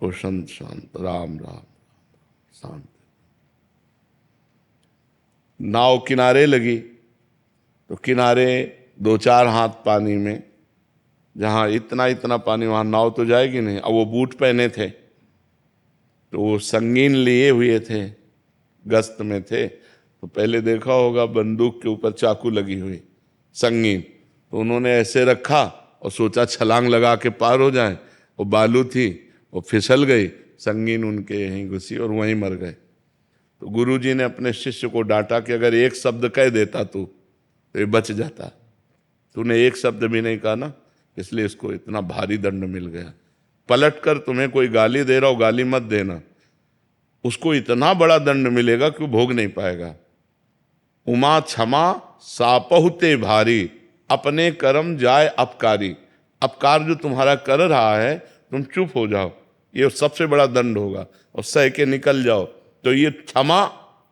ओ संत शांत, राम राम शांत। नाव किनारे लगी तो किनारे 2-4 हाथ पानी में, जहाँ इतना इतना पानी वहाँ नाव तो जाएगी नहीं। अब वो बूट पहने थे तो वो संगीन लिए हुए थे, गश्त में थे, तो पहले देखा होगा बंदूक के ऊपर चाकू लगी हुई संगीन, तो उन्होंने ऐसे रखा और सोचा छलांग लगा के पार हो जाए। वो बालू थी, वो फिसल गई, संगीन उनके यहीं घुसी और वहीं मर गए। तो गुरुजी ने अपने शिष्य को डांटा कि अगर एक शब्द कह देता तू तो ये बच जाता, तूने एक शब्द भी नहीं कहा ना, इसलिए इसको इतना भारी दंड मिल गया। पलट कर तुम्हें कोई गाली दे रहा हो, गाली मत देना, उसको इतना बड़ा दंड मिलेगा कि वो भोग नहीं पाएगा। उमा क्षमा सापहुते भारी, अपने कर्म जाए अपकारी। अपकार जो तुम्हारा कर रहा है तुम चुप हो जाओ, ये सबसे बड़ा दंड होगा, और सह के निकल जाओ तो ये क्षमा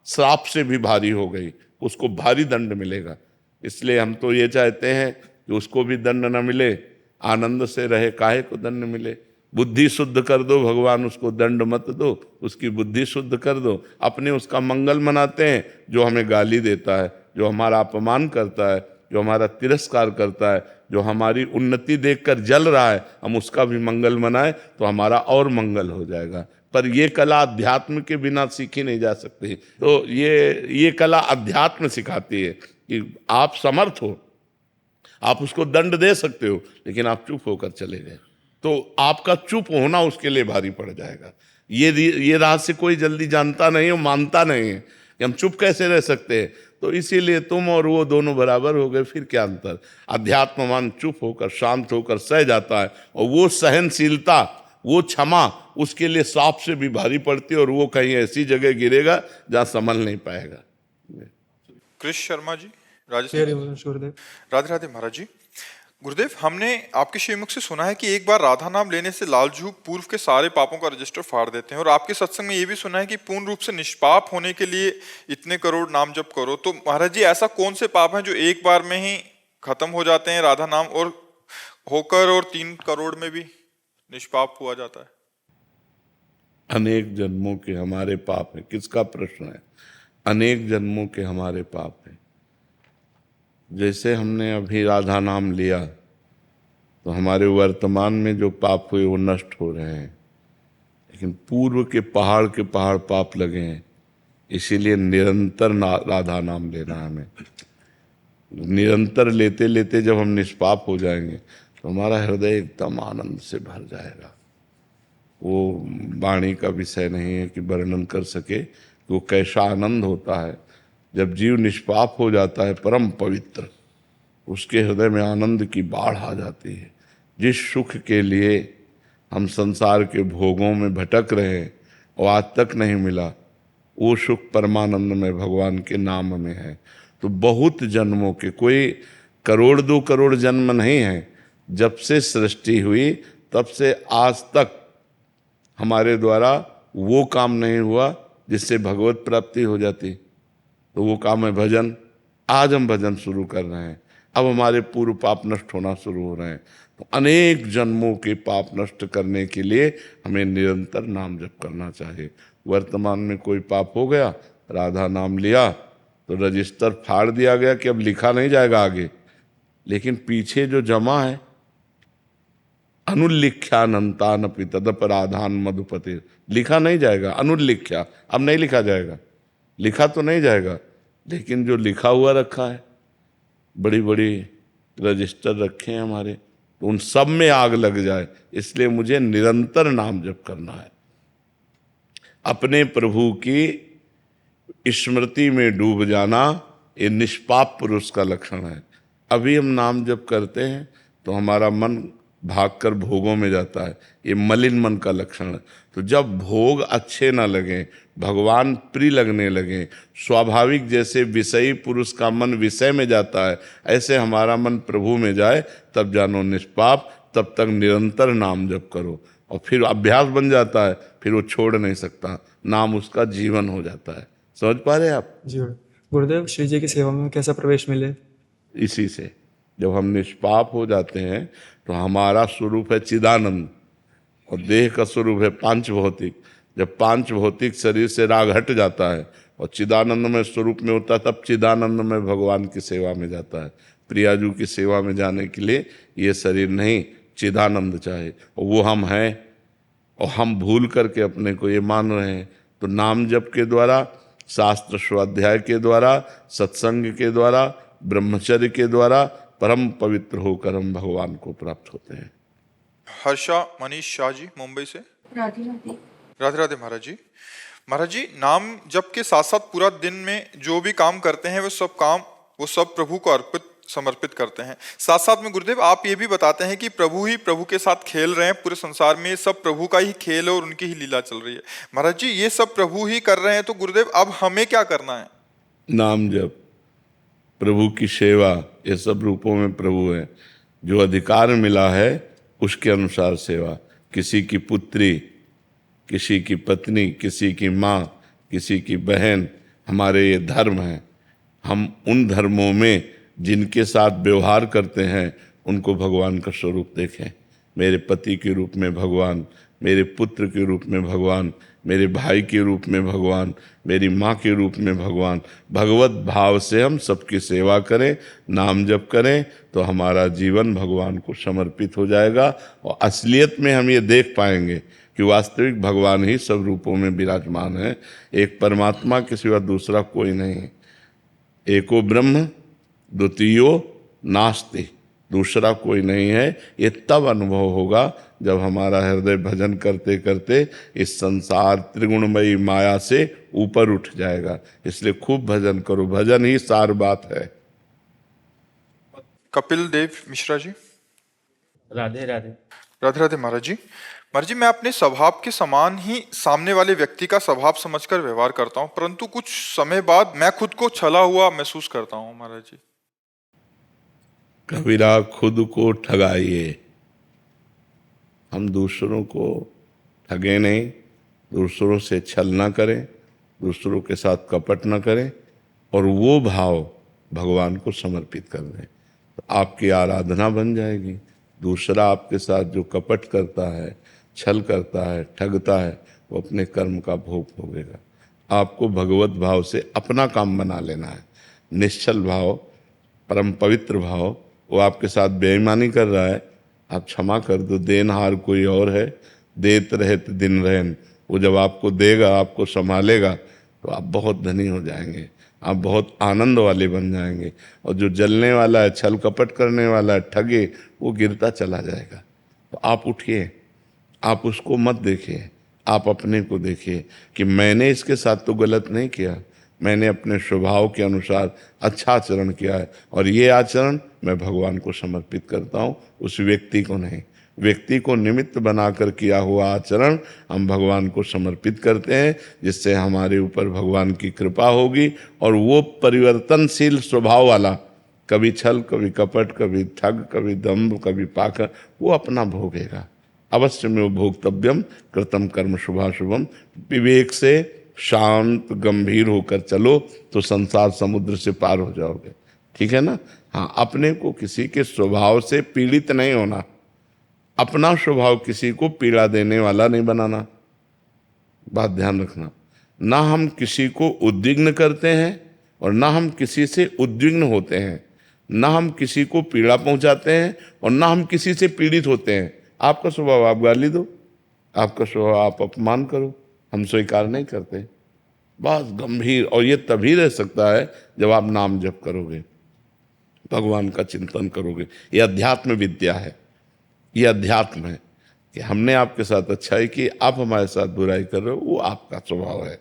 श्राप से भी भारी हो गई, उसको भारी दंड मिलेगा। इसलिए हम तो ये चाहते हैं कि उसको भी दंड न मिले, आनंद से रहे, काहे को दंड मिले। बुद्धि शुद्ध कर दो भगवान, उसको दंड मत दो, उसकी बुद्धि शुद्ध कर दो। अपने उसका मंगल मनाते हैं, जो हमें गाली देता है, जो हमारा अपमान करता है, जो हमारा तिरस्कार करता है, जो हमारी उन्नति देखकर जल रहा है, हम उसका भी मंगल मनाए तो हमारा और मंगल हो जाएगा। पर ये कला अध्यात्म के बिना सीखी नहीं जा सकती। तो ये कला अध्यात्म सिखाती है कि आप समर्थ हो, आप उसको दंड दे सकते हो, लेकिन आप चुप होकर चले गए तो आपका चुप होना उसके लिए भारी पड़ जाएगा। ये रहस्य कोई जल्दी जानता नहीं है, मानता नहीं है कि हम चुप कैसे रह सकते हैं। तो इसीलिए तुम और वो दोनों बराबर हो गए, फिर क्या अंतर। अध्यात्मवान चुप होकर शांत होकर सह जाता है, और वो सहनशीलता, वो क्षमा उसके लिए सांप से भी भारी पड़ती है, और वो कहीं ऐसी जगह गिरेगा जहाँ संभल नहीं पाएगा। कृष शर्मा जी, राधे राधे महाराज जी। गुरुदेव, हमने आपके श्रीमुख से सुना है कि एक बार राधा नाम लेने से लालजू पूर्व के सारे पापों का रजिस्टर फाड़ देते हैं, और आपके सत्संग में ये भी सुना है कि पूर्ण रूप से निष्पाप होने के लिए इतने करोड़ नाम जप करो। तो महाराज जी, ऐसा कौन से पाप हैं जो एक बार में ही खत्म हो जाते हैं राधा नाम और होकर, और 3 करोड़ में भी निष्पाप हुआ जाता है? अनेक जन्मों के हमारे पाप हैं। किसका प्रश्न है? अनेक जन्मों के हमारे पाप हैं। जैसे हमने अभी राधा नाम लिया तो हमारे वर्तमान में जो पाप हुए वो नष्ट हो रहे हैं, लेकिन पूर्व के पहाड़ पाप लगे हैं। इसीलिए निरंतर राधा नाम लेना है हमें। निरंतर लेते लेते जब हम निष्पाप हो जाएंगे तो हमारा हृदय एकदम आनंद से भर जाएगा। वो वाणी का विषय नहीं है कि वर्णन कर सके कि वो कैसा आनंद होता है जब जीव निष्पाप हो जाता है, परम पवित्र, उसके हृदय में आनंद की बाढ़ आ जाती है। जिस सुख के लिए हम संसार के भोगों में भटक रहे हैं और आज तक नहीं मिला, वो सुख परमानंद में भगवान के नाम में है। तो बहुत जन्मों के, कोई 1-2 करोड़ जन्म नहीं है, जब से सृष्टि हुई तब से आज तक हमारे द्वारा वो काम नहीं हुआ जिससे भगवत प्राप्ति हो जाती। तो वो काम है भजन। आज हम भजन शुरू कर रहे हैं, अब हमारे पूर्व पाप नष्ट होना शुरू हो रहे हैं। तो अनेक जन्मों के पाप नष्ट करने के लिए हमें निरंतर नाम जप करना चाहिए। वर्तमान में कोई पाप हो गया, राधा नाम लिया तो रजिस्टर फाड़ दिया गया कि अब लिखा नहीं जाएगा आगे, लेकिन पीछे जो जमा है, अनुल्लिख्यानंतानपि तदपराधान मधुपते, लिखा नहीं जाएगा। अनुल्लिख्या, अब नहीं लिखा जाएगा। लिखा तो नहीं जाएगा, लेकिन जो लिखा हुआ रखा है, बड़ी बड़ी रजिस्टर रखे हैं हमारे, तो उन सब में आग लग जाए। इसलिए मुझे निरंतर नाम जप करना है। अपने प्रभु की स्मृति में डूब जाना, ये निष्पाप पुरुष का लक्षण है। अभी हम नाम जप करते हैं तो हमारा मन भागकर भोगों में जाता है, ये मलिन मन का लक्षण है। तो जब भोग अच्छे ना लगे, भगवान प्रिय लगने लगे, स्वाभाविक जैसे विषयी पुरुष का मन विषय में जाता है, ऐसे हमारा मन प्रभु में जाए, तब जानो निष्पाप। तब तक निरंतर नाम जप करो, और फिर अभ्यास बन जाता है, फिर वो छोड़ नहीं सकता, नाम उसका जीवन हो जाता है। समझ पा रहे आप? जी गुरुदेव, श्री जी की सेवा में कैसा प्रवेश मिले? इसी से जब हम निष्पाप हो जाते हैं तो हमारा स्वरूप है चिदानंद। और देह का स्वरूप है पांच भौतिक। जब पांच भौतिक शरीर से राग हट जाता है और चिदानंद में स्वरूप में होता है, तब चिदानंद में भगवान की सेवा में जाता है। प्रियाजू की सेवा में जाने के लिए ये शरीर नहीं, चिदानंद चाहे, और वो हम हैं। और हम भूल करके अपने को ये मान रहे हैं। तो नाम जप के द्वारा, शास्त्र स्वाध्याय के द्वारा, सत्संग के द्वारा, ब्रह्मचर्य के द्वारा परम पवित्र होकर हम भगवान को प्राप्त होते हैं। हर्षा मनीष शाह जी मुंबई से। राधे राधे। राधे राधे महाराज जी। महाराज जी, नाम जप के साथ साथ पूरा दिन में जो भी काम करते हैं वो सब प्रभु को समर्पित करते हैं। साथ साथ में गुरुदेव आप ये भी बताते हैं कि प्रभु ही प्रभु के साथ खेल रहे हैं। पूरे संसार में सब प्रभु का ही खेल है और उनकी ही लीला चल रही है। महाराज जी, ये सब प्रभु ही कर रहे हैं, तो गुरुदेव अब हमें क्या करना है? नाम जप, प्रभु की सेवा, ये सब रूपों में प्रभु है। जो अधिकार मिला है उसके अनुसार सेवा। किसी की पुत्री, किसी की पत्नी, किसी की माँ, किसी की बहन, हमारे ये धर्म हैं। हम उन धर्मों में जिनके साथ व्यवहार करते हैं उनको भगवान का स्वरूप देखें। मेरे पति के रूप में भगवान, मेरे पुत्र के रूप में भगवान, मेरे भाई के रूप में भगवान, मेरी माँ के रूप में भगवान। भगवत भाव से हम सबकी सेवा करें, नाम जप करें, तो हमारा जीवन भगवान को समर्पित हो जाएगा। और असलियत में हम ये देख पाएंगे कि वास्तविक भगवान ही सब रूपों में विराजमान है। एक परमात्मा के सिवा दूसरा कोई नहीं है। एको ब्रह्म द्वितीयो नास्ति, दूसरा कोई नहीं है। ये तब अनुभव होगा जब हमारा हृदय भजन करते करते इस संसार त्रिगुणमयी माया से ऊपर उठ जाएगा। इसलिए खूब भजन करो, भजन ही सार बात है। कपिल देव मिश्रा जी। राधे राधे। राधे राधे महाराज जी। महाराज जी, मैं अपने स्वभाव के समान ही सामने वाले व्यक्ति का स्वभाव समझकर व्यवहार करता हूँ, परंतु कुछ समय बाद मैं खुद को छला हुआ महसूस करता हूँ। महाराज जी, कबीरा खुद को ठगाइए। हम दूसरों को ठगे नहीं, दूसरों से छल ना करें, दूसरों के साथ कपट ना करें, और वो भाव भगवान को समर्पित कर दें, तो आपकी आराधना बन जाएगी। दूसरा आपके साथ जो कपट करता है, छल करता है, ठगता है, वो अपने कर्म का भोग भोगेगा। आपको भगवत भाव से अपना काम बना लेना है। निश्चल भाव, परम पवित्र भाव, वो आपके साथ बेईमानी कर रहा है, आप क्षमा कर दो। देनहार कोई और है, देत रहत दिन रहन। वो जब आपको देगा, आपको संभालेगा, तो आप बहुत धनी हो जाएंगे, आप बहुत आनंद वाले बन जाएंगे। और जो जलने वाला है, छल कपट करने वाला है, ठगे, वो गिरता चला जाएगा। तो आप उठिए, आप उसको मत देखिए, आप अपने को देखिए कि मैंने इसके साथ तो गलत नहीं किया, मैंने अपने स्वभाव के अनुसार अच्छा आचरण किया है, और ये आचरण मैं भगवान को समर्पित करता हूँ, उस व्यक्ति को नहीं। व्यक्ति को निमित्त बनाकर किया हुआ आचरण हम भगवान को समर्पित करते हैं, जिससे हमारे ऊपर भगवान की कृपा होगी। और वो परिवर्तनशील स्वभाव वाला, कभी छल, कभी कपट, कभी ठग, कभी दम्भ, कभी पाखंड, वो अपना भोगेगा। अवश्य में वो भोक्तव्यम कृतम कर्म शुभाशुभम। विवेक से शांत गंभीर होकर चलो तो संसार समुद्र से पार हो जाओगे। ठीक है ना? हाँ, अपने को किसी के स्वभाव से पीड़ित नहीं होना, अपना स्वभाव किसी को पीड़ा देने वाला नहीं बनाना। बात ध्यान रखना। ना हम किसी को उद्विग्न करते हैं और ना हम किसी से उद्विग्न होते हैं, ना हम किसी को पीड़ा पहुंचाते हैं और ना हम किसी से पीड़ित होते हैं। आपका स्वभाव आप गाली दो, आपका स्वभाव आप अपमान करो, हम स्वीकार नहीं करते। बस गंभीर। और ये तभी रह सकता है जब आप नाम जप करोगे, भगवान का चिंतन करोगे। ये अध्यात्म विद्या है, ये अध्यात्म है कि हमने आपके साथ अच्छाई की, आप हमारे साथ बुराई कर रहे हो, वो आपका स्वभाव है,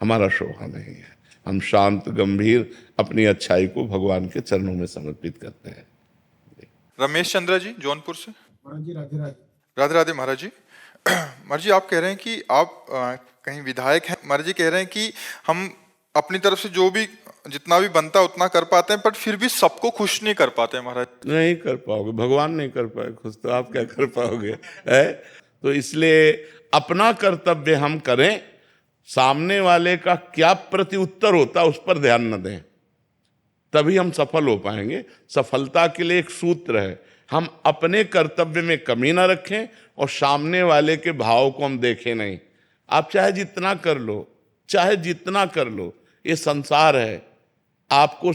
हमारा स्वभाव नहीं है। हम शांत गंभीर अपनी अच्छाई को भगवान के चरणों में समर्पित करते हैं। रमेश चंद्र जी जौनपुर से। जी राधे राधे। राधे राधे महाराज जी। महाराज जी, आप कह रहे हैं कि आप कहीं विधायक हैं। महाराज जी कह रहे हैं कि हम अपनी तरफ से जो भी जितना भी बनता है उतना कर पाते हैं, पर फिर भी सबको खुश नहीं कर पाते हैं। महाराज नहीं कर पाओगे, भगवान नहीं कर पाए खुश, तो आप क्या कर पाओगे? है तो इसलिए अपना कर्तव्य हम करें, सामने वाले का क्या प्रत्युत्तर होता है उस पर ध्यान न दें, तभी हम सफल हो पाएंगे। सफलता के लिए एक सूत्र है, हम अपने कर्तव्य में कमी ना रखें और सामने वाले के भाव को हम देखें नहीं। आप चाहे जितना कर लो, चाहे जितना कर लो, ये संसार है, आपको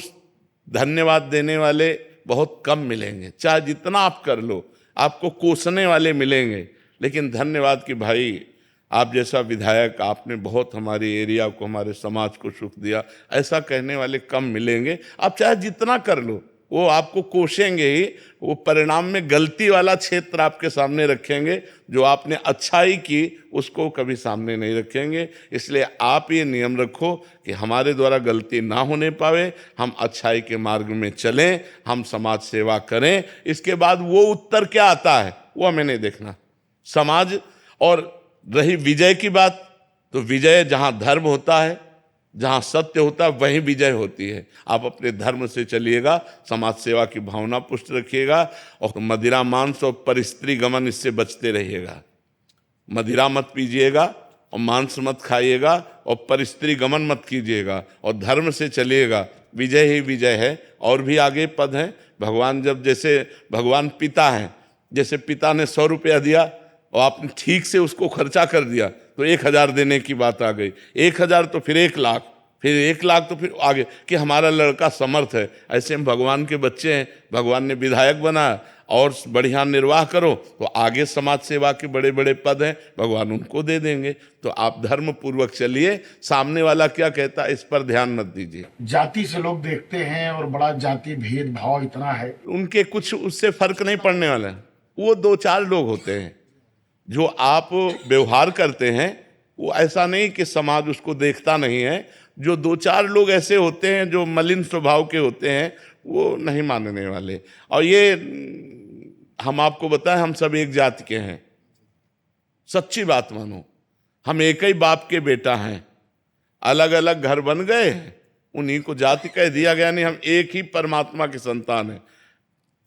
धन्यवाद देने वाले बहुत कम मिलेंगे। चाहे जितना आप कर लो, आपको कोसने वाले मिलेंगे, लेकिन धन्यवाद कि भाई आप जैसा विधायक, आपने बहुत हमारे एरिया को, हमारे समाज को सुख दिया, ऐसा कहने वाले कम मिलेंगे। आप चाहे जितना कर लो, वो आपको कोसेंगे ही। वो परिणाम में गलती वाला क्षेत्र आपके सामने रखेंगे, जो आपने अच्छाई की उसको कभी सामने नहीं रखेंगे। इसलिए आप ये नियम रखो कि हमारे द्वारा गलती ना होने पावे, हम अच्छाई के मार्ग में चलें, हम समाज सेवा करें। इसके बाद वो उत्तर क्या आता है वो हमें नहीं देखना। समाज, और रही विजय की बात, तो विजय जहाँ धर्म होता है, जहाँ सत्य होता है, वहीं विजय होती है। आप अपने धर्म से चलिएगा, समाज सेवा की भावना पुष्ट रखिएगा, और मदिरा मांस और परिस्त्री गमन इससे बचते रहिएगा। मदिरा मत पीजिएगा और मांस मत खाइएगा और परिस्त्री गमन मत कीजिएगा, और धर्म से चलिएगा। विजय ही विजय है। और भी आगे पद हैं। भगवान जब, जैसे भगवान पिता हैं, जैसे पिता ने 100 रुपया दिया और आपने ठीक से उसको खर्चा कर दिया तो 1000 देने की बात आ गई। 1000 तो फिर 1 लाख, फिर 1 लाख तो फिर आगे कि हमारा लड़का समर्थ है। ऐसे हम भगवान के बच्चे हैं, भगवान ने विधायक बनाया, और बढ़िया निर्वाह करो तो आगे समाज सेवा के बड़े बड़े पद हैं, भगवान उनको दे देंगे। तो आप धर्म पूर्वक चलिए। सामने वाला क्या कहता है इस पर ध्यान मत दीजिए। जाति से लोग देखते हैं और बड़ा जाति भेदभाव इतना है, उनके कुछ उससे फर्क नहीं पड़ने वाला है। वो 2-4 लोग होते हैं जो आप व्यवहार करते हैं, वो ऐसा नहीं कि समाज उसको देखता नहीं है। जो 2-4 लोग ऐसे होते हैं जो मलिन स्वभाव के होते हैं, वो नहीं मानने वाले। और ये हम आपको बताएं, हम सब एक जाति के हैं। सच्ची बात मानो, हम एक ही बाप के बेटा हैं, अलग अलग घर बन गए हैं, उन्हीं को जाति कह दिया गया। नहीं, हम एक ही परमात्मा के संतान हैं।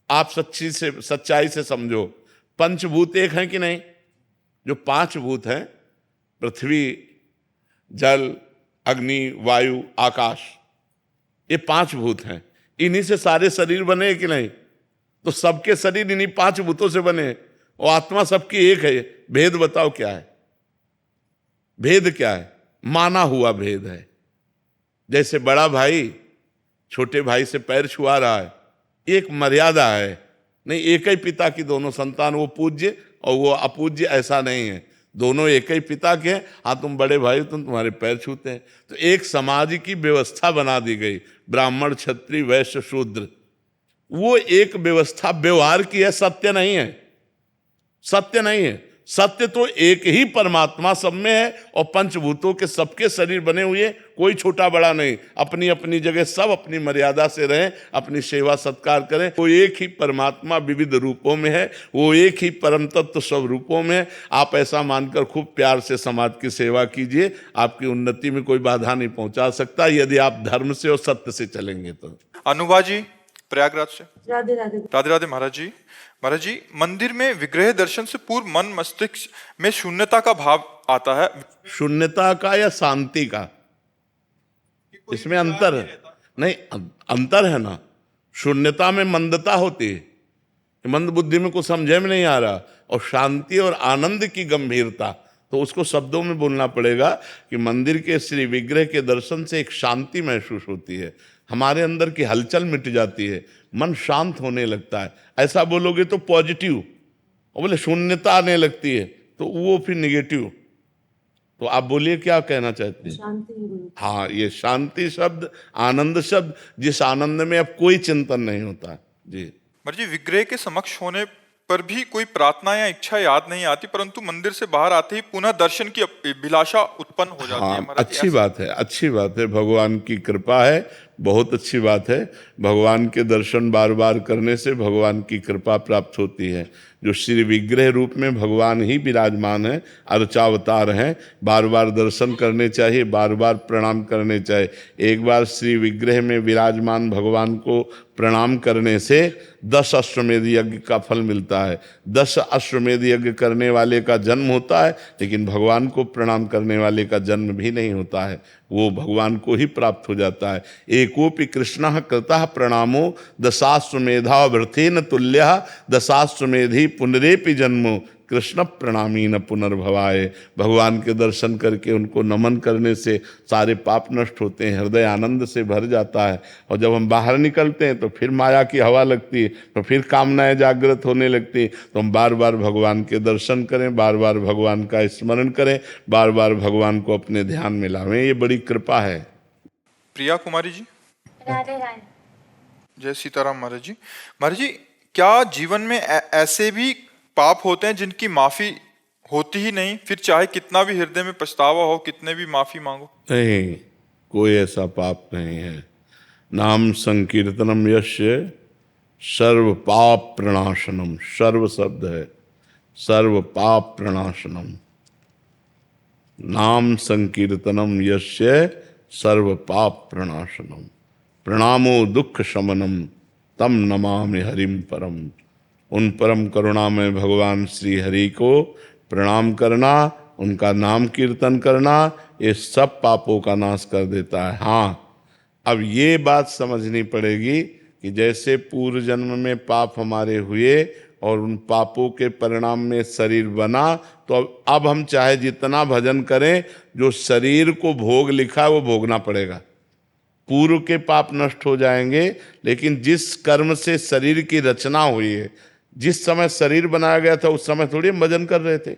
आप सच्चाई से समझो, पंचभूत एक हैं कि नहीं? जो 5 भूत हैं, पृथ्वी, जल, अग्नि, वायु, आकाश, ये 5 भूत हैं। इन्हीं से सारे शरीर बने कि नहीं? तो सबके शरीर इन्हीं 5 भूतों से बने, और आत्मा सबकी एक है। भेद बताओ क्या है? भेद क्या है? माना हुआ भेद है। जैसे बड़ा भाई छोटे भाई से पैर छुआ रहा है, एक मर्यादा है। नहीं, एक ही पिता की दोनों संतान, वो पूज्य और वो अपूज्य, ऐसा नहीं है। दोनों एक ही पिता के। हाँ, तुम बड़े भाई, तुम्हारे पैर छूते हैं। तो एक समाज की व्यवस्था बना दी गई, ब्राह्मण, क्षत्रिय, वैश्य, शूद्र। वो एक व्यवस्था व्यवहार की है, सत्य नहीं है। सत्य नहीं है। सत्य तो एक ही परमात्मा सब में है, और पंचभूतों के सबके शरीर बने हुए, कोई छोटा बड़ा नहीं। अपनी अपनी जगह सब अपनी मर्यादा से रहें, अपनी सेवा सत्कार करें। वो एक ही परमात्मा विविध रूपों में है, वो एक ही परम तत्व सब रूपों में है। आप ऐसा मानकर खूब प्यार से समाज की सेवा कीजिए। आपकी उन्नति में कोई बाधा नहीं पहुंचा सकता, यदि आप धर्म से और सत्य से चलेंगे तो। अनुभा जी प्रयागराज से। राधे राधे। राधे राधे महाराज जी। महाराज जी, मंदिर में विग्रह दर्शन से पूर्व मन मस्तिष्क में शून्यता का भाव आता है। शून्यता का या शांति का? इसमें अंतर है। नहीं, अंतर है ना। शून्यता में मंदता होती है, मंद बुद्धि में कुछ समझे में नहीं आ रहा। और शांति और आनंद की गंभीरता, तो उसको शब्दों में बोलना पड़ेगा कि मंदिर के श्री विग्रह के दर्शन से एक शांति महसूस होती है, हमारे अंदर की हलचल मिट जाती है, मन शांत होने लगता है। ऐसा बोलोगे तो पॉजिटिव, और बोले शून्यता आने लगती है तो वो फिर निगेटिव। तो आप बोलिए क्या कहना चाहते हैं? शांति। हाँ, ये शांति शब्द, आनंद शब्द, जिस आनंद में अब कोई चिंतन नहीं होता। जी महाराज जी, विग्रह के समक्ष होने पर भी कोई प्रार्थना या इच्छा याद नहीं आती, परंतु मंदिर से बाहर आते ही पुनः दर्शन की अभिलाषा उत्पन्न हो जाती है। हाँ, महाराज जी, अच्छी बात है, अच्छी बात है। भगवान की कृपा है, बहुत अच्छी बात है। भगवान के दर्शन बार बार करने से भगवान की कृपा प्राप्त होती है। जो श्री विग्रह रूप में भगवान ही विराजमान है, अर्चावतार हैं, बार बार दर्शन करने चाहिए, बार बार प्रणाम करने चाहिए। एक बार श्री विग्रह में विराजमान भगवान को प्रणाम करने से 10 अश्वमेध यज्ञ का फल मिलता है। 10 अश्वमेध यज्ञ करने वाले का जन्म होता है, लेकिन भगवान को प्रणाम करने वाले का जन्म भी नहीं होता है, वो भगवान को ही प्राप्त हो जाता है। एकोपि कृष्णः कृतः प्रणामो दशाश्वमेधावृथेन तुल्यः दशाश्वमेधि पुनरेपि जन्मो कृष्ण प्रणामी न पुनर्भवाए। भगवान के दर्शन करके उनको नमन करने से सारे पाप नष्ट होते हैं, हृदय आनंद से भर जाता है। और जब हम बाहर निकलते हैं तो फिर माया की हवा लगती है, तो फिर कामनाएं जागृत होने लगती है। तो हम बार बार भगवान के दर्शन करें, बार बार भगवान का स्मरण करें, बार बार भगवान को अपने ध्यान में लावें। ये बड़ी कृपा है। प्रिया कुमारी जी। राधे राधे। जय सीताराम महाराज जी। महाराज जी, क्या जीवन में ऐसे भी पाप होते हैं जिनकी माफी होती ही नहीं, फिर चाहे कितना भी हृदय में पछतावा हो, कितने भी माफी मांगो? नहीं, कोई ऐसा पाप नहीं है। नाम संकीर्तनम यस्य सर्व पाप प्रणाशनम। सर्व शब्द है, सर्व पाप प्रणाशनम। नाम संकीर्तनम यस्य सर्व पाप प्रणाशनम। प्रणामो दुख शमनम तम नमामि हरिम परम। उन परम करुणामय भगवान श्री हरि को प्रणाम करना, उनका नाम कीर्तन करना, ये सब पापों का नाश कर देता है। हाँ, अब ये बात समझनी पड़ेगी कि जैसे पूर्व जन्म में पाप हमारे हुए और उन पापों के परिणाम में शरीर बना, तो अब हम चाहे जितना भजन करें, जो शरीर को भोग लिखा है वो भोगना पड़ेगा। पूर्व के पाप नष्ट हो जाएंगे, लेकिन जिस कर्म से शरीर की रचना हुई है, जिस समय शरीर बनाया गया था उस समय थोड़ी हम भजन कर रहे थे।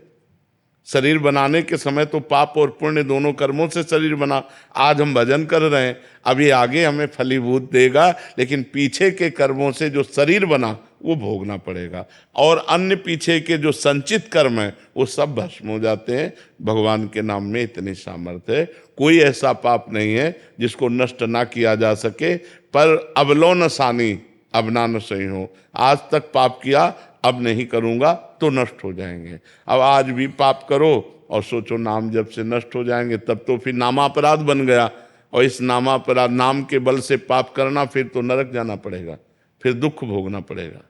शरीर बनाने के समय तो पाप और पुण्य दोनों कर्मों से शरीर बना। आज हम भजन कर रहे हैं, अभी आगे हमें फलीभूत देगा, लेकिन पीछे के कर्मों से जो शरीर बना वो भोगना पड़ेगा। और अन्य पीछे के जो संचित कर्म है वो सब भस्म हो जाते हैं। भगवान के नाम में इतनी सामर्थ्य है, कोई ऐसा पाप नहीं है जिसको नष्ट ना किया जा सके। पर अबलो न सानी अब ना न सही हो। आज तक पाप किया, अब नहीं करूंगा तो नष्ट हो जाएंगे। अब आज भी पाप करो और सोचो नाम जब से नष्ट हो जाएंगे, तब तो फिर नामापराध बन गया। और इस नामापराध, नाम के बल से पाप करना, फिर तो नरक जाना पड़ेगा, फिर दुख भोगना पड़ेगा।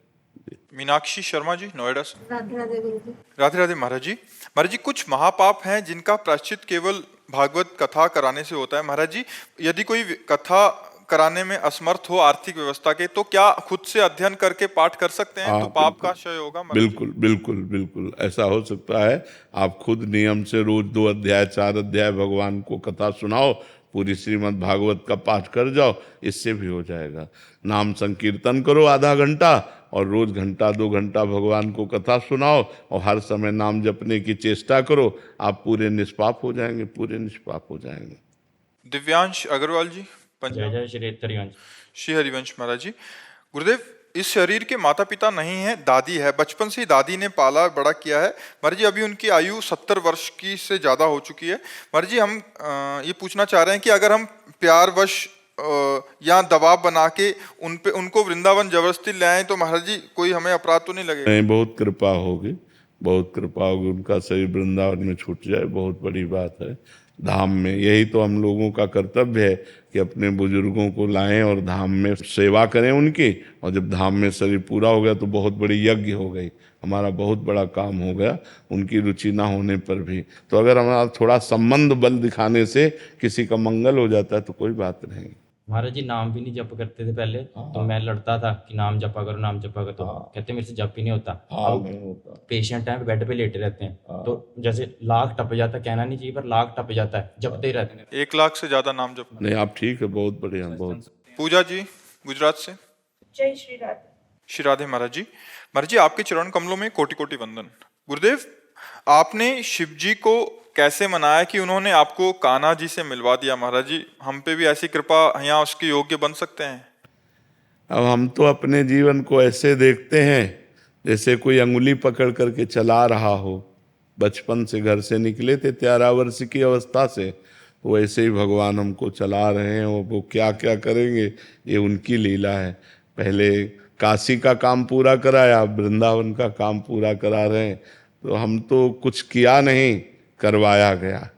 मीनाक्षी शर्मा जी, नोएडा से। राधे राधे गुरु जी। राधे राधे महाराज जी। महाराज जी, कुछ महापाप हैं जिनका प्रायश्चित केवल भागवत कथा कराने से होता है। महाराज जी, यदि कोई कथा कराने में असमर्थ हो आर्थिक व्यवस्था के, तो क्या खुद से अध्ययन करके पाठ कर सकते हैं? तो पाप का क्षय होगा? बिल्कुल बिल्कुल बिल्कुल ऐसा हो सकता है। आप खुद नियम से रोज 2 अध्याय 4 अध्याय भगवान को कथा सुनाओ, पूरी श्रीमद् भागवत का पाठ कर जाओ, इससे भी हो जाएगा। नाम संकीर्तन करो आधा घंटा, और रोज घंटा 2 घंटा भगवान को कथा सुनाओ, और हर समय नाम जपने की चेष्टा करो। आप पूरे निष्पाप हो जाएंगे, पूरे निष्पाप हो जाएंगे। दिव्यांश अग्रवाल जी, पंजाब। जय जय श्री हरिवंश। श्री हरिवंश महाराज जी। गुरुदेव, इस शरीर के माता पिता नहीं है, दादी है। बचपन से ही दादी ने पाला बड़ा किया है। महाराज जी, अभी उनकी आयु 70 वर्ष की से ज्यादा हो चुकी है। महाराज जी, हम ये पूछना चाह रहे हैं कि अगर हम प्यारवश या दबाव बना के उनको वृंदावन जबरदस्ती ले आए, तो महाराज जी कोई हमें अपराध तो नहीं लगेगा? नहीं, बहुत कृपा होगी, बहुत कृपा होगी। उनका शरीर वृंदावन में छूट जाए, बहुत बड़ी बात है। धाम में यही तो हम लोगों का कर्तव्य है कि अपने बुजुर्गों को लाएं और धाम में सेवा करें उनकी। और जब धाम में शरीर पूरा हो गया तो बहुत बड़ी यज्ञ हो गई, हमारा बहुत बड़ा काम हो गया उनकी रुचि ना होने पर भी। तो अगर हमारा थोड़ा संबंध बल दिखाने से किसी का मंगल हो जाता है तो कोई बात नहीं। महाराज जी नाम भी नहीं जप करते थे पहले, तो मैं लड़ता था कि नाम जपा करो, नाम जपा करो। तो कहते मेरे से जप ही नहीं होता। अब पेशेंट है, बेड पे लेटे रहते हैं, तो जैसे लाख टप जाता, कहना नहीं चाहिए पर लाख टप जाता है, जपते ही रहते हैं। 1 लाख से ज्यादा नाम जप। नहीं, आप ठीक है, बहुत बढ़िया, बहुत। पूजा जी, गुजरात से। जय श्री राधे। श्री राधे महाराज जी। महाराज जी, आपके चरण कमलों में कोटि कोटि वंदन। गुरुदेव, आपने शिव जी को कैसे मनाया कि उन्होंने आपको कान्हा जी से मिलवा दिया? महाराज जी, हम पे भी ऐसी कृपा, यहाँ उसके योग्य बन सकते हैं? अब हम तो अपने जीवन को ऐसे देखते हैं जैसे कोई अंगुली पकड़ करके चला रहा हो। बचपन से घर से निकले थे 13 वर्ष की अवस्था से, तो वैसे ही भगवान हमको चला रहे हैं। वो क्या क्या करेंगे ये उनकी लीला है। पहले काशी का काम पूरा कराया, वृंदावन का काम पूरा करा रहे हैं। तो हम तो कुछ किया नहीं, करवाया गया।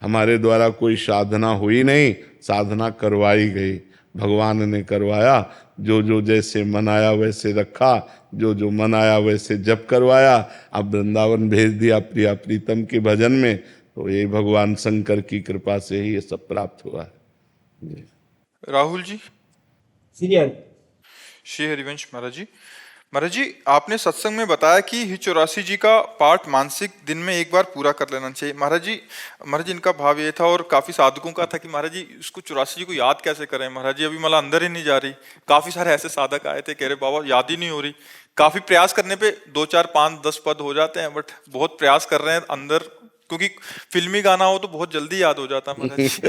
हमारे द्वारा कोई साधना हुई नहीं, साधना करवाई गई, भगवान ने करवाया। जो जो जैसे मनाया वैसे रखा, जो जो मनाया वैसे जप करवाया। अब वृंदावन भेज दिया प्रिया प्रीतम के भजन में। तो ये भगवान शंकर की कृपा से ही ये सब प्राप्त हुआ है। राहुल जी। सीरियल। श्री हरिवंश महाराज जी। महाराज जी, आपने सत्संग में बताया कि ही 84 जी का पाठ मानसिक दिन में एक बार पूरा कर लेना चाहिए। महाराज जी, इनका भाव ये था और काफी साधकों का था कि महाराज जी उसको 84 जी को याद कैसे करें। महाराज जी, अभी मला अंदर ही नहीं जा रही। काफी सारे ऐसे साधक आए थे, कह रहे बाबा याद ही नहीं हो रही। काफी प्रयास करने पे 2 4 5 10 पद हो जाते हैं, बट बहुत प्रयास कर रहे हैं अंदर, क्योंकि फिल्मी गाना हो तो बहुत जल्दी याद हो जाता है महाराज जी।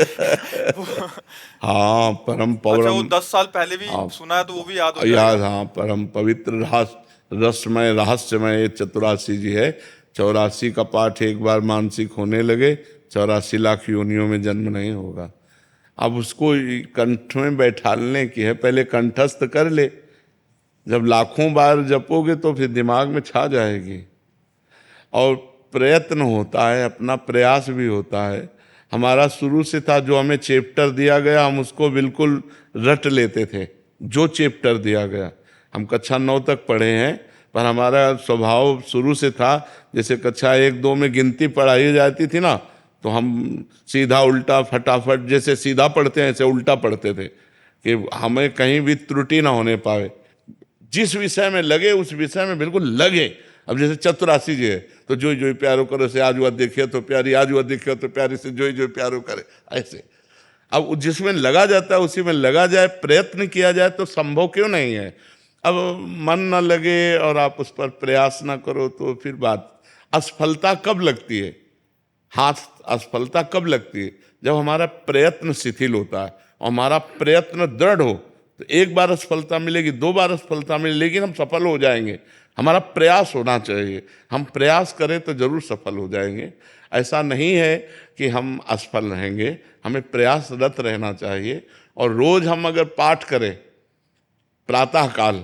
हाँ, परम अच्छा, वो पवरम 10 साल पहले भी सुना है तो वो भी याद हो याद, जाएगा। हाँ, परम पवित्र रसमय रहस्यमय 84 जी है। 84 का पाठ एक बार मानसिक होने लगे, 84 लाख योनियों में जन्म नहीं होगा। अब उसको कंठ में बैठालने की है, पहले कंठस्थ कर ले। जब लाखों बार जपोगे तो फिर दिमाग में छा जाएगी। और प्रयत्न होता है, अपना प्रयास भी होता है। हमारा शुरू से था, जो हमें चैप्टर दिया गया हम उसको बिल्कुल रट लेते थे। जो चैप्टर दिया गया, हम कक्षा 9 तक पढ़े हैं, पर हमारा स्वभाव शुरू से था, जैसे कक्षा 1 2 में गिनती पढ़ाई जाती थी ना, तो हम सीधा उल्टा फटाफट, जैसे सीधा पढ़ते हैं ऐसे उल्टा पढ़ते थे कि हमें कहीं भी त्रुटि ना होने पाए। जिस विषय में लगे उस विषय में बिल्कुल लगे। अब जैसे 84 जी है तो जो जो प्यारो करो से आज हुआ देखिए तो प्यारी, आज हुआ देखिए तो प्यारी से जो जो प्यारो करे, ऐसे। अब जिसमें लगा जाता है उसी में लगा जाए, प्रयत्न किया जाए तो संभव क्यों नहीं है। अब मन न लगे और आप उस पर प्रयास ना करो तो फिर बात, असफलता कब लगती है, हाथ असफलता कब लगती है, जब हमारा प्रयत्न शिथिल होता है और हमारा प्रयत्न दृढ़ हो। तो एक बार असफलता मिलेगी, 2 बार असफलता मिलेगी, लेकिन हम सफल हो जाएंगे। हमारा प्रयास होना चाहिए, हम प्रयास करें तो जरूर सफल हो जाएंगे। ऐसा नहीं है कि हम असफल रहेंगे, हमें प्रयासरत रहना चाहिए। और रोज हम अगर पाठ करें प्रातः काल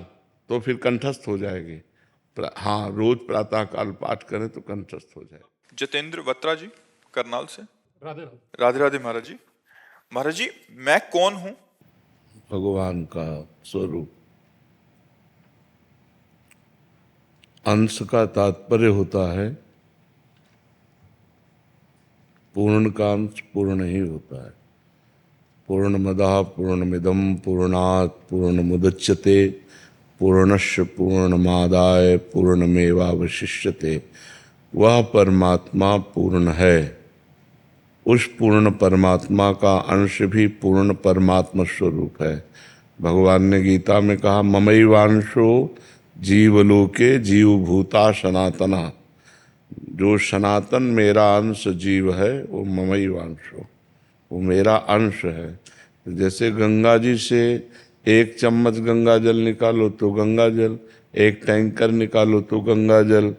तो फिर कंठस्थ हो जाएगी। हाँ, रोज प्रातः काल पाठ करें तो कंठस्थ हो जाएगी। जितेंद्र बत्रा जी, करनाल से। राधे राधे। राधे राधे महाराज जी। महाराज जी, मैं कौन हूं? भगवान का स्वरूप। अंश का तात्पर्य होता है पूर्ण का अंश पूर्ण ही होता है। पूर्णमदः पूर्णमिदं पूर्णात् पूर्णमुदच्यते पूर्णस्य पूर्णमादाय पूर्णमेवावशिष्यते। वह परमात्मा पूर्ण है। उस पूर्ण परमात्मा का अंश भी पूर्ण परमात्मा स्वरूप है। भगवान ने गीता में कहा, ममैवांशो जीवलोके जीवभूता सनातना। जो सनातन मेरा अंश जीव है वो ममैवांशो, वो मेरा अंश है। जैसे गंगा जी से 1 चम्मच गंगा जल निकालो तो गंगा जल, 1 टैंकर निकालो तो गंगा जल,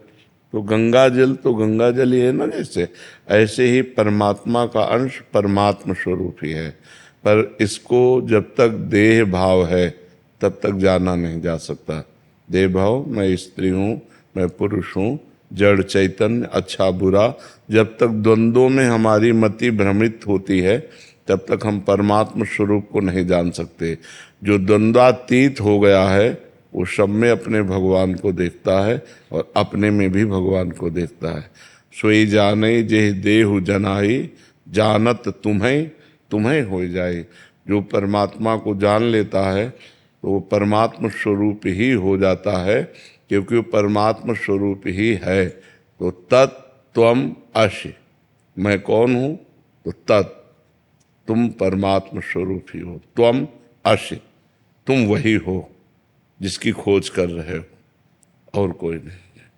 तो गंगा जल तो गंगा जल ही है ना। जैसे ऐसे ही परमात्मा का अंश परमात्मा स्वरूप ही है। पर इसको जब तक देह भाव है तब तक जाना नहीं जा सकता। देह भाव, मैं स्त्री हूँ, मैं पुरुष हूँ, जड़ चैतन्य, अच्छा बुरा, जब तक द्वंद्वों में हमारी मति भ्रमित होती है तब तक हम परमात्मा स्वरूप को नहीं जान सकते। जो द्वंद्वातीत हो गया है वो सब में अपने भगवान को देखता है और अपने में भी भगवान को देखता है। सोई जाने जेह देहु जनाई, जानत तुम्हें तुम्हें हो जाए। जो परमात्मा को जान लेता है तो वो परमात्मा स्वरूप ही हो जाता है, क्योंकि वो परमात्मा स्वरूप ही है। तो तत्त्वम असि, मैं कौन हूँ, तो तत्, तुम परमात्मा स्वरूप ही हो। त्वम असि, तुम वही हो जिसकी खोज कर रहे हो, और कोई नहीं है।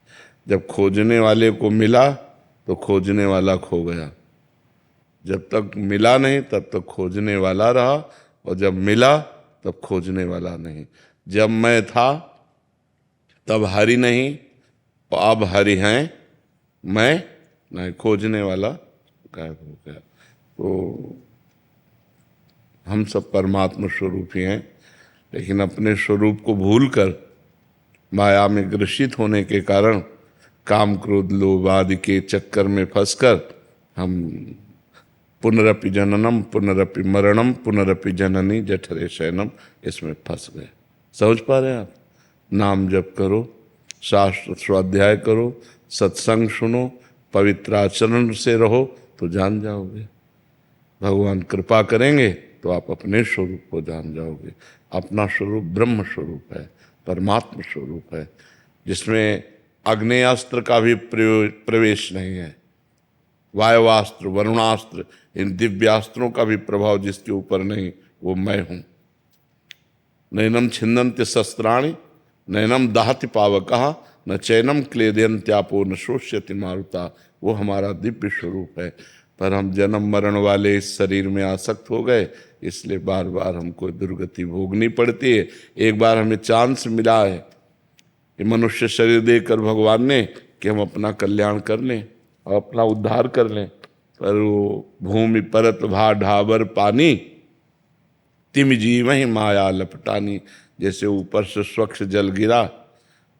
जब खोजने वाले को मिला तो खोजने वाला खो गया। जब तक मिला नहीं तब तक खोजने वाला रहा, और जब मिला तब खोजने वाला नहीं। जब मैं था तब हरि नहीं, और अब हरि हैं, मैं नहीं, खोजने वाला गायब हो गया। तो हम सब परमात्मा स्वरूप ही हैं, लेकिन अपने स्वरूप को भूलकर माया में ग्रसित होने के कारण काम क्रोध लोभ आदि के चक्कर में फंसकर हम पुनरपि जननम पुनरपि मरणम पुनरपि जननी जठरे शयनम, इसमें फंस गए। समझ पा रहे हैं आप? नाम जप करो, शास्त्र स्वाध्याय करो, सत्संग सुनो, पवित्र आचरण से रहो तो जान जाओगे। भगवान कृपा करेंगे तो आप अपने स्वरूप को जान जाओगे। अपना स्वरूप ब्रह्म स्वरूप है, परमात्म स्वरूप है, जिसमें आग्नेयास्त्र का भी प्रवेश नहीं है, वायवास्त्र, वरुणास्त्र, इन दिव्यास्त्रों का भी प्रभाव जिसके ऊपर नहीं, वो मैं हूं। नैनम छिन्दन्ति शस्त्राणि, नैनम दहति पावकः, न चैनम क्लेदयन्त्यापो न शोष्यति मारुता। वो हमारा दिव्य स्वरूप है। पर हम जन्म मरण वाले इस शरीर में आसक्त हो गए, इसलिए बार बार हमको दुर्गति भोगनी पड़ती है। एक बार हमें चांस मिला है कि मनुष्य शरीर देकर भगवान ने कि हम अपना कल्याण कर लें और अपना उद्धार कर लें, पर वो भूमि परत भा ढाबर पानी, तिम जीव ही माया लपटानी। जैसे ऊपर से स्वच्छ जल गिरा,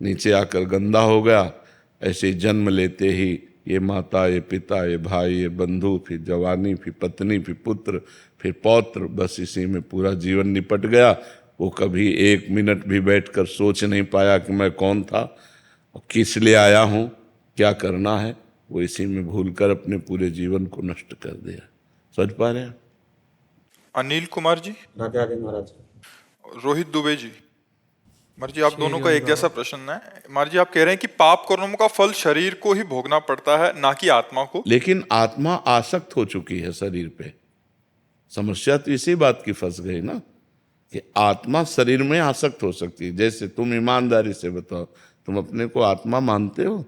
नीचे आकर गंदा हो गया, ऐसे जन्म लेते ही ये माता, ये पिता, ये भाई, ये बंधु, फिर जवानी, फिर पत्नी, फिर पुत्र, फिर पौत्र, बस इसी में पूरा जीवन निपट गया। वो कभी एक मिनट भी बैठकर सोच नहीं पाया कि मैं कौन था और किस लिए आया हूँ, क्या करना है। वो इसी में भूलकर अपने पूरे जीवन को नष्ट कर दिया। समझ पा रहे हैं? अनिल कुमार जी, राधे राधे महाराज। रोहित दुबे जी। महाराज जी, आप दोनों का एक जैसा प्रश्न है। महाराज जी, आप कह रहे हैं कि पाप कर्मों का फल शरीर को ही भोगना पड़ता है, ना कि आत्मा को। लेकिन आत्मा आसक्त हो चुकी है शरीर पे। समस्या तो इसी बात की फंस गई ना कि आत्मा शरीर में आसक्त हो सकती है। जैसे तुम ईमानदारी से बताओ, तुम अपने को आत्मा मानते हो,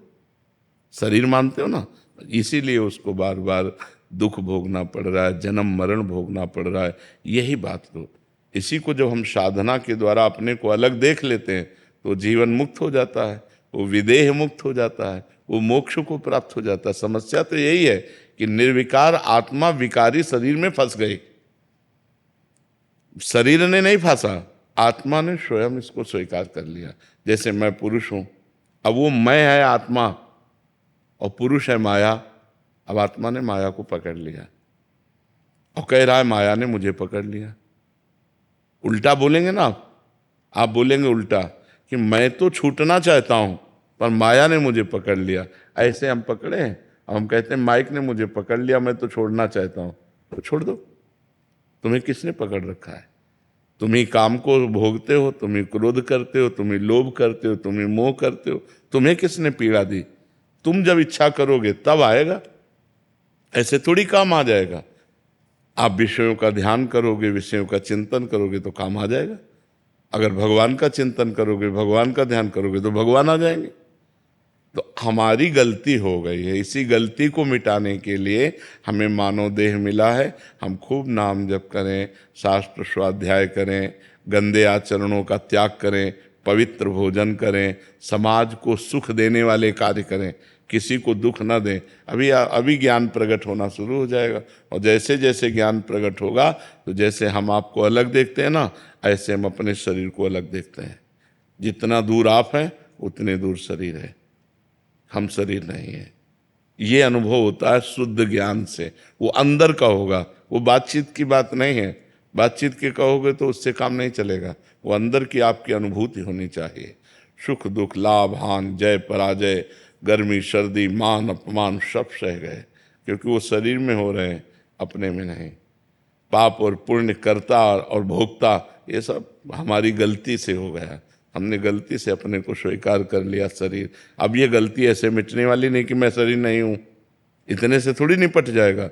शरीर मानते हो ना? इसीलिए उसको बार बार दुख भोगना पड़ रहा है, जन्म मरण भोगना पड़ रहा है। यही बात तो, इसी को जब हम साधना के द्वारा अपने को अलग देख लेते हैं तो जीवन मुक्त हो जाता है, वो विदेह मुक्त हो जाता है, वो मोक्ष को प्राप्त हो जाता है। समस्या तो यही है कि निर्विकार आत्मा विकारी शरीर में फंस गई। शरीर ने नहीं फंसा, आत्मा ने स्वयं इसको स्वीकार कर लिया। जैसे मैं पुरुष हूं, अब वो मैं है आत्मा और पुरुष है माया। अब आत्मा ने माया को पकड़ लिया और कह रहा है माया ने मुझे पकड़ लिया। उल्टा बोलेंगे ना आप बोलेंगे उल्टा कि मैं तो छूटना चाहता हूं पर माया ने मुझे पकड़ लिया। ऐसे हम पकड़े हैं। अब हम कहते हैं माइक ने मुझे पकड़ लिया, मैं तो छोड़ना चाहता हूं। तो छोड़ दो, तुम्हें किसने पकड़ रखा है? तुम ही काम को भोगते हो, तुम ही क्रोध करते हो, तुम ही लोभ करते हो, तुम ही मोह करते हो। तुम्हें किसने पीड़ा दी? तुम जब इच्छा करोगे तब आएगा, ऐसे थोड़ी काम आ जाएगा। आप विषयों का ध्यान करोगे, विषयों का चिंतन करोगे तो काम आ जाएगा। अगर भगवान का चिंतन करोगे, भगवान का ध्यान करोगे तो भगवान आ जाएंगे। तो हमारी गलती हो गई है। इसी गलती को मिटाने के लिए हमें मानव देह मिला है। हम खूब नाम जप करें, शास्त्र स्वाध्याय करें, गंदे आचरणों का त्याग करें, पवित्र भोजन करें, समाज को सुख देने वाले कार्य करें, किसी को दुख न दें। अभी ज्ञान प्रकट होना शुरू हो जाएगा। और जैसे जैसे ज्ञान प्रकट होगा तो जैसे हम आपको अलग देखते हैं ना, ऐसे हम अपने शरीर को अलग देखते हैं। जितना दूर आप हैं उतने दूर शरीर है, हम शरीर नहीं है। ये अनुभव होता है शुद्ध ज्ञान से। वो अंदर का होगा, वो बातचीत की बात नहीं है। बातचीत के कहोगे तो उससे काम नहीं चलेगा। वो अंदर की आपकी अनुभूति होनी चाहिए। सुख दुख, लाभ हानि, जय पराजय, गर्मी सर्दी, मान अपमान सब सह गए, क्योंकि वो शरीर में हो रहे हैं, अपने में नहीं। पाप और पुण्य, कर्ता और भोक्ता, ये सब हमारी गलती से हो गया। हमने गलती से अपने को स्वीकार कर लिया शरीर। अब ये गलती ऐसे मिटने वाली नहीं कि मैं शरीर नहीं हूँ, इतने से थोड़ी निपट जाएगा।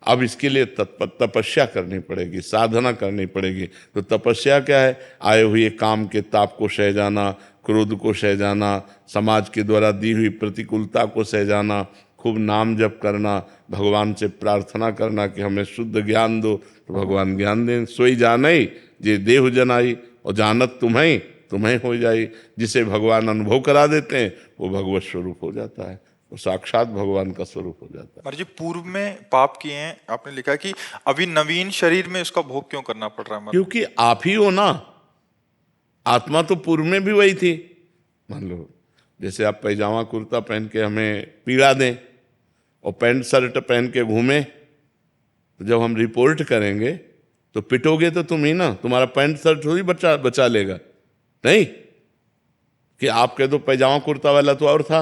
अब इसके लिए तपस्या करनी पड़ेगी, साधना करनी पड़ेगी। तो तपस्या क्या है? आए हुए काम के ताप को सह जाना, क्रोध को सह जाना, समाज के द्वारा दी हुई प्रतिकूलता को सह जाना, खूब नाम जप करना, भगवान से प्रार्थना करना कि हमें शुद्ध ज्ञान दो, तो भगवान ज्ञान दें। सोई जानई जे देहु जनाई, और जानत तुम्हें हो जाई। जिसे भगवान अनुभव करा देते हैं वो भगवत स्वरूप हो जाता है, वो साक्षात भगवान का स्वरूप हो जाता है। महाराज जी, पूर्व में पाप किए हैं, आपने लिखा कि अभी नवीन शरीर में इसका भोग क्यों करना पड़ रहा है? क्योंकि आप ही हो ना। आत्मा तो पूर्व में भी वही थी। मान लो जैसे आप पैजामा कुर्ता पहन के हमें पीड़ा दें और पैंट शर्ट पहन के घूमें, तो जब हम रिपोर्ट करेंगे तो पिटोगे तो तुम ही ना। तुम्हारा पैंट शर्ट थोड़ी बचा लेगा। नहीं कि आप कह दो पैजामा कुर्ता वाला तो और था,